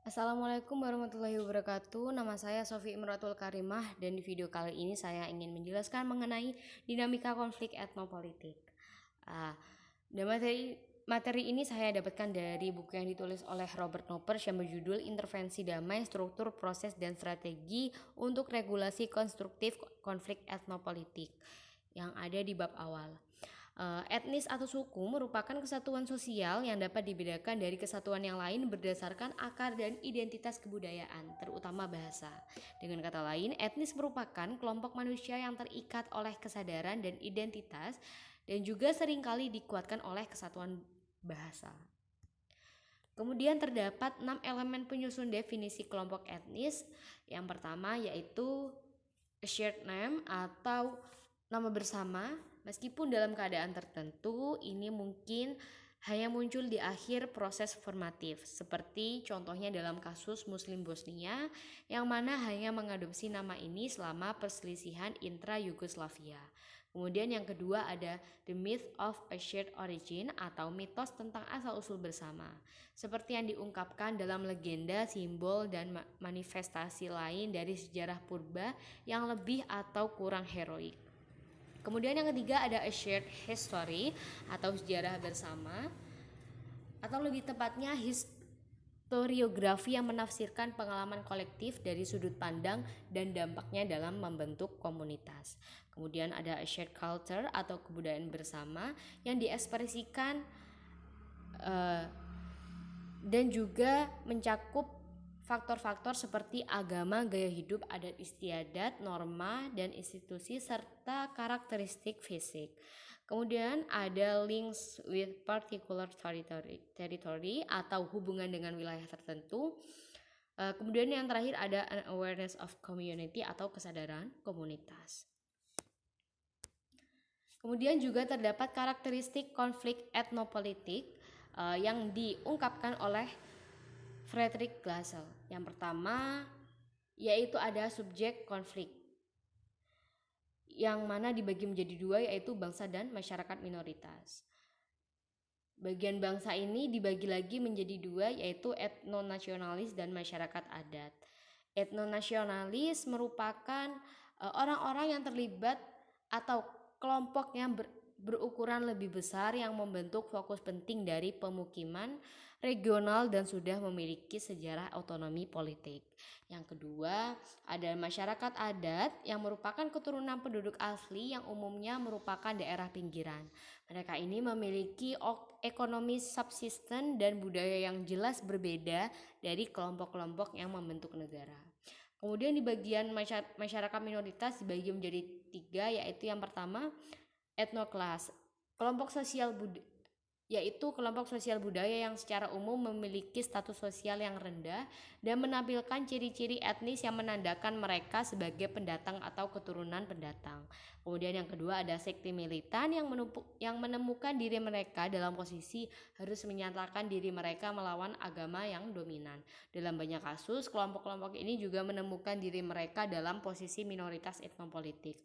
Assalamualaikum warahmatullahi wabarakatuh. Nama saya Sofi Imratul Karimah dan di video kali ini saya ingin menjelaskan mengenai dinamika konflik etnopolitik. Dan materi ini saya dapatkan dari buku yang ditulis oleh Robert Noppers yang berjudul Intervensi Damai, Struktur, Proses, dan Strategi untuk Regulasi Konstruktif Konflik Etnopolitik yang ada di bab awal. Etnis atau suku merupakan kesatuan sosial yang dapat dibedakan dari kesatuan yang lain berdasarkan akar dan identitas kebudayaan, terutama bahasa. Dengan kata lain, etnis merupakan kelompok manusia yang terikat oleh kesadaran dan identitas dan juga seringkali dikuatkan oleh kesatuan bahasa. Kemudian terdapat 6 elemen penyusun definisi kelompok etnis. Yang pertama yaitu a shared name atau nama bersama. Meskipun dalam keadaan tertentu ini mungkin hanya muncul di akhir proses formatif, seperti contohnya dalam kasus Muslim Bosnia yang mana hanya mengadopsi nama ini selama perselisihan intra-Yugoslavia. Kemudian yang kedua ada the myth of a shared origin atau mitos tentang asal-usul bersama, seperti yang diungkapkan dalam legenda, simbol, dan manifestasi lain dari sejarah purba yang lebih atau kurang heroik. Kemudian yang ketiga ada a shared history atau sejarah bersama, atau lebih tepatnya historiografi yang menafsirkan pengalaman kolektif dari sudut pandang dan dampaknya dalam membentuk komunitas. Kemudian ada a shared culture atau kebudayaan bersama yang diekspresikan dan juga mencakup faktor-faktor seperti agama, gaya hidup, adat istiadat, norma, dan institusi, serta karakteristik fisik. Kemudian ada links with particular territory atau hubungan dengan wilayah tertentu. Kemudian yang terakhir ada an awareness of community atau kesadaran komunitas. Kemudian juga terdapat karakteristik konflik etnopolitik yang diungkapkan oleh Frederick Glassell. Yang pertama yaitu ada subjek konflik yang mana dibagi menjadi dua, yaitu bangsa dan masyarakat minoritas. Bagian bangsa ini dibagi lagi menjadi dua, yaitu etnonasionalis dan masyarakat adat. Etnonasionalis merupakan orang-orang yang terlibat atau kelompok yang berukuran lebih besar yang membentuk fokus penting dari pemukiman regional dan sudah memiliki sejarah otonomi politik. Yang kedua, ada masyarakat adat yang merupakan keturunan penduduk asli yang umumnya merupakan daerah pinggiran. Mereka ini memiliki ekonomi subsisten dan budaya yang jelas berbeda dari kelompok-kelompok yang membentuk negara. Kemudian di bagian masyarakat minoritas dibagi menjadi tiga, yaitu yang pertama etnoklas, kelompok sosial budaya yang secara umum memiliki status sosial yang rendah dan menampilkan ciri-ciri etnis yang menandakan mereka sebagai pendatang atau keturunan pendatang. Kemudian yang kedua ada sekte militan yang menemukan diri mereka dalam posisi harus menyatakan diri mereka melawan agama yang dominan. Dalam banyak kasus, kelompok-kelompok ini juga menemukan diri mereka dalam posisi minoritas etnopolitik.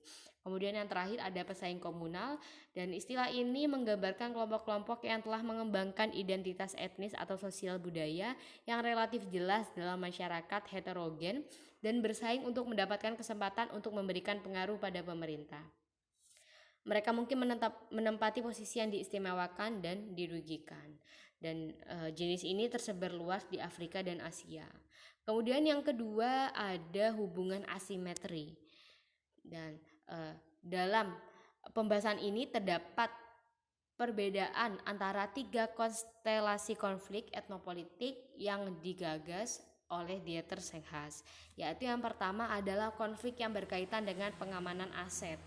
Kemudian yang terakhir ada pesaing komunal, dan istilah ini menggambarkan kelompok-kelompok yang telah mengembangkan identitas etnis atau sosial budaya yang relatif jelas dalam masyarakat heterogen dan bersaing untuk mendapatkan kesempatan untuk memberikan pengaruh pada pemerintah. Mereka mungkin menempati posisi yang diistimewakan dan dirugikan. Dan jenis ini tersebar luas di Afrika dan Asia. Kemudian yang kedua ada hubungan asimetri. Dan dalam pembahasan ini terdapat perbedaan antara tiga konstelasi konflik etnopolitik yang digagas oleh Dieter Sechas, yaitu yang pertama adalah konflik yang berkaitan dengan pengamanan aset.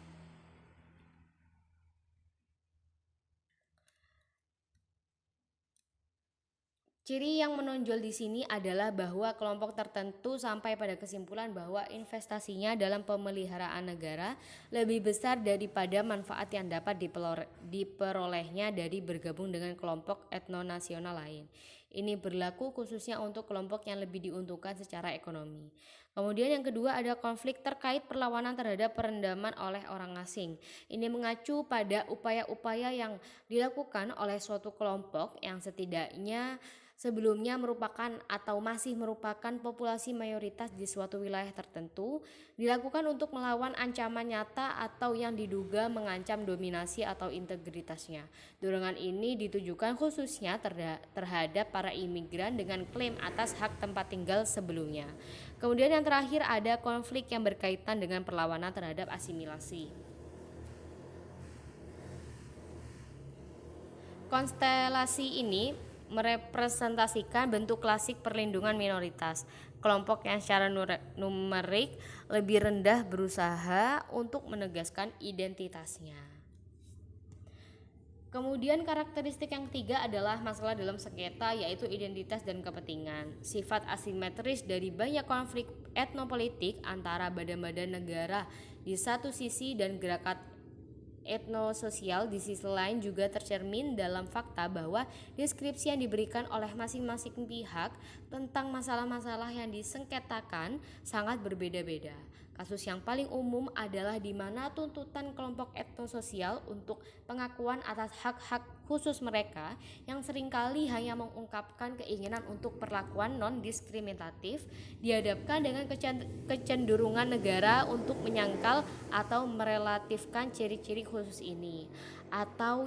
Ciri yang menonjol di sini adalah bahwa kelompok tertentu sampai pada kesimpulan bahwa investasinya dalam pemeliharaan negara lebih besar daripada manfaat yang dapat diperolehnya dari bergabung dengan kelompok etnonasional lain. Ini berlaku khususnya untuk kelompok yang lebih diuntungkan secara ekonomi. Kemudian yang kedua ada konflik terkait perlawanan terhadap perendaman oleh orang asing. Ini mengacu pada upaya-upaya yang dilakukan oleh suatu kelompok yang setidaknya sebelumnya merupakan atau masih merupakan populasi mayoritas di suatu wilayah tertentu, dilakukan untuk melawan ancaman nyata atau yang diduga mengancam dominasi atau integritasnya. Dorongan ini ditujukan khususnya terhadap para imigran dengan klaim atas hak tempat tinggal sebelumnya. Kemudian yang terakhir ada konflik yang berkaitan dengan perlawanan terhadap asimilasi. Konstelasi ini merepresentasikan bentuk klasik perlindungan minoritas, kelompok yang secara numerik lebih rendah berusaha untuk menegaskan identitasnya. Kemudian karakteristik yang ketiga adalah masalah dalam sengketa, yaitu identitas dan kepentingan. Sifat asimetris dari banyak konflik etnopolitik antara badan-badan negara di satu sisi dan gerakan etnososial di sisi lain juga tercermin dalam fakta bahwa deskripsi yang diberikan oleh masing-masing pihak tentang masalah-masalah yang disengketakan sangat berbeda-beda. Kasus yang paling umum adalah di mana tuntutan kelompok etnososial untuk pengakuan atas hak-hak khusus mereka yang seringkali hanya mengungkapkan keinginan untuk perlakuan non-diskriminatif dihadapkan dengan kecenderungan negara untuk menyangkal atau merelatifkan ciri-ciri khusus ini atau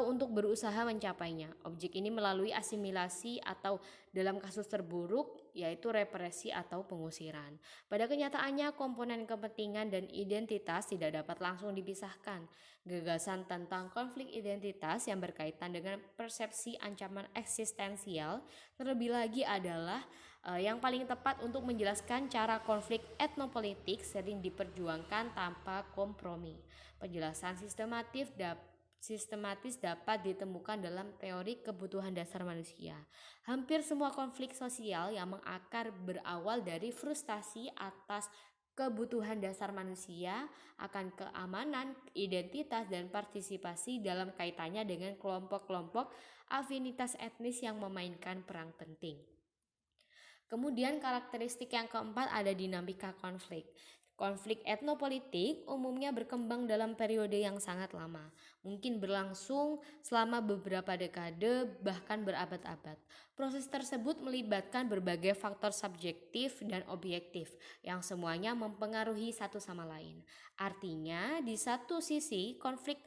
untuk berusaha mencapainya. Objek ini melalui asimilasi atau dalam kasus terburuk yaitu represi atau pengusiran. Pada kenyataannya komponen kepentingan dan identitas tidak dapat langsung dipisahkan. Gagasan tentang konflik identitas yang berkaitan dengan persepsi ancaman eksistensial terlebih lagi adalah yang paling tepat untuk menjelaskan cara konflik etnopolitik sering diperjuangkan tanpa kompromi. Penjelasan sistematis dapat ditemukan dalam teori kebutuhan dasar manusia. Hampir semua konflik sosial yang mengakar berawal dari frustasi atas kebutuhan dasar manusia akan keamanan, identitas, dan partisipasi dalam kaitannya dengan kelompok-kelompok afinitas etnis yang memainkan peran penting. Kemudian karakteristik yang keempat ada dinamika konflik. Konflik etnopolitik umumnya berkembang dalam periode yang sangat lama, mungkin berlangsung selama beberapa dekade bahkan berabad-abad. Proses tersebut melibatkan berbagai faktor subjektif dan objektif yang semuanya mempengaruhi satu sama lain. Artinya, di satu sisi konflik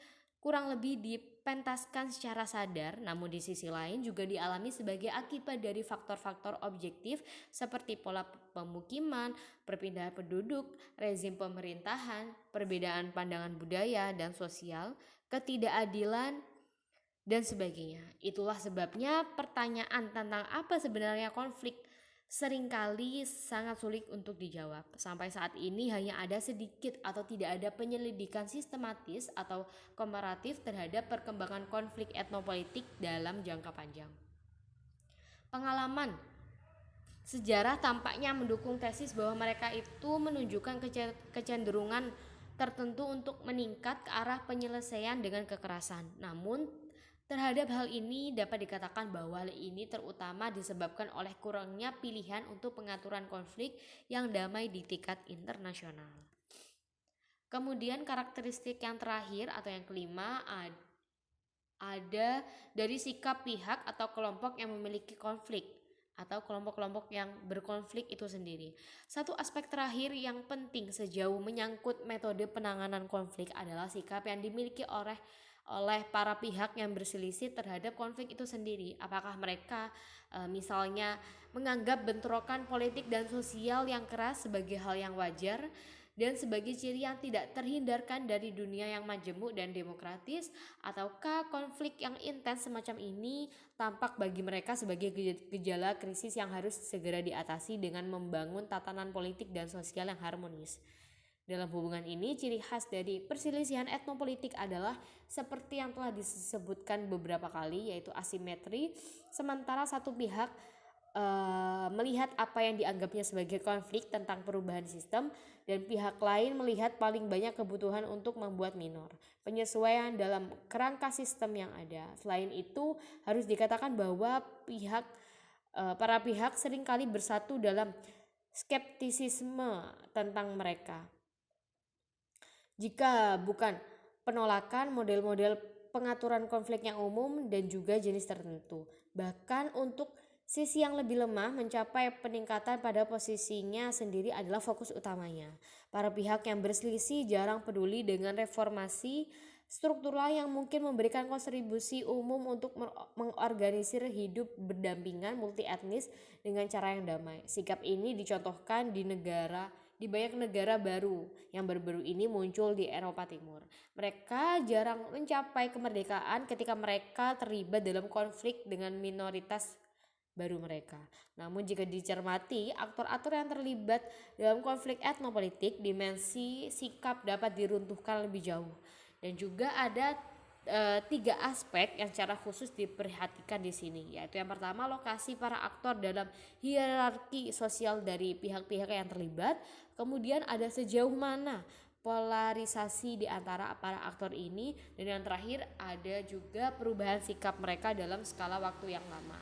kurang lebih dipentaskan secara sadar, namun di sisi lain juga dialami sebagai akibat dari faktor-faktor objektif seperti pola pemukiman, perpindahan penduduk, rezim pemerintahan, perbedaan pandangan budaya dan sosial, ketidakadilan, dan sebagainya. Itulah sebabnya pertanyaan tentang apa sebenarnya konflik seringkali sangat sulit untuk dijawab. Sampai saat ini hanya ada sedikit atau tidak ada penyelidikan sistematis atau komparatif terhadap perkembangan konflik etnopolitik dalam jangka panjang. Pengalaman sejarah tampaknya mendukung tesis bahwa mereka itu menunjukkan kecenderungan tertentu untuk meningkat ke arah penyelesaian dengan kekerasan. Namun terhadap hal ini dapat dikatakan bahwa hal ini terutama disebabkan oleh kurangnya pilihan untuk pengaturan konflik yang damai di tingkat internasional. Kemudian karakteristik yang terakhir atau yang kelima ada dari sikap pihak atau kelompok yang memiliki konflik atau kelompok-kelompok yang berkonflik itu sendiri. Satu aspek terakhir yang penting sejauh menyangkut metode penanganan konflik adalah sikap yang dimiliki oleh para pihak yang berselisih terhadap konflik itu sendiri. Apakah mereka misalnya menganggap bentrokan politik dan sosial yang keras sebagai hal yang wajar dan sebagai ciri yang tidak terhindarkan dari dunia yang majemuk dan demokratis, ataukah konflik yang intens semacam ini tampak bagi mereka sebagai gejala krisis yang harus segera diatasi dengan membangun tatanan politik dan sosial yang harmonis. Dalam hubungan ini, ciri khas dari perselisihan etnopolitik adalah seperti yang telah disebutkan beberapa kali, yaitu asimetri. Sementara satu pihak melihat apa yang dianggapnya sebagai konflik tentang perubahan sistem, dan pihak lain melihat paling banyak kebutuhan untuk membuat minor penyesuaian dalam kerangka sistem yang ada. Selain itu, harus dikatakan bahwa para pihak seringkali bersatu dalam skeptisisme tentang mereka. Jika bukan penolakan, model-model pengaturan konflik yang umum, dan juga jenis tertentu. Bahkan untuk sisi yang lebih lemah, mencapai peningkatan pada posisinya sendiri adalah fokus utamanya. Para pihak yang berselisih jarang peduli dengan reformasi struktural yang mungkin memberikan kontribusi umum untuk mengorganisir hidup berdampingan multi etnis dengan cara yang damai. Sikap ini dicontohkan di banyak negara baru yang baru-baru ini muncul di Eropa Timur. Mereka jarang mencapai kemerdekaan ketika mereka terlibat dalam konflik dengan minoritas baru mereka. Namun jika dicermati aktor-aktor yang terlibat dalam konflik etnopolitik, dimensi sikap dapat diruntuhkan lebih jauh. Dan juga ada 3 aspek yang secara khusus diperhatikan di sini, yaitu yang pertama, lokasi para aktor dalam hierarki sosial dari pihak-pihak yang terlibat. Kemudian ada sejauh mana polarisasi di antara para aktor ini, dan yang terakhir ada juga perubahan sikap mereka dalam skala waktu yang lama.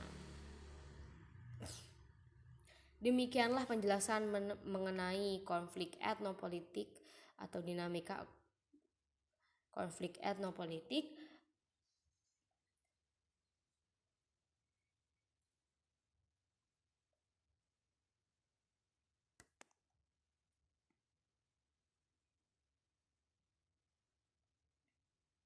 Demikianlah penjelasan mengenai konflik etnopolitik atau dinamika konflik etnopolitik.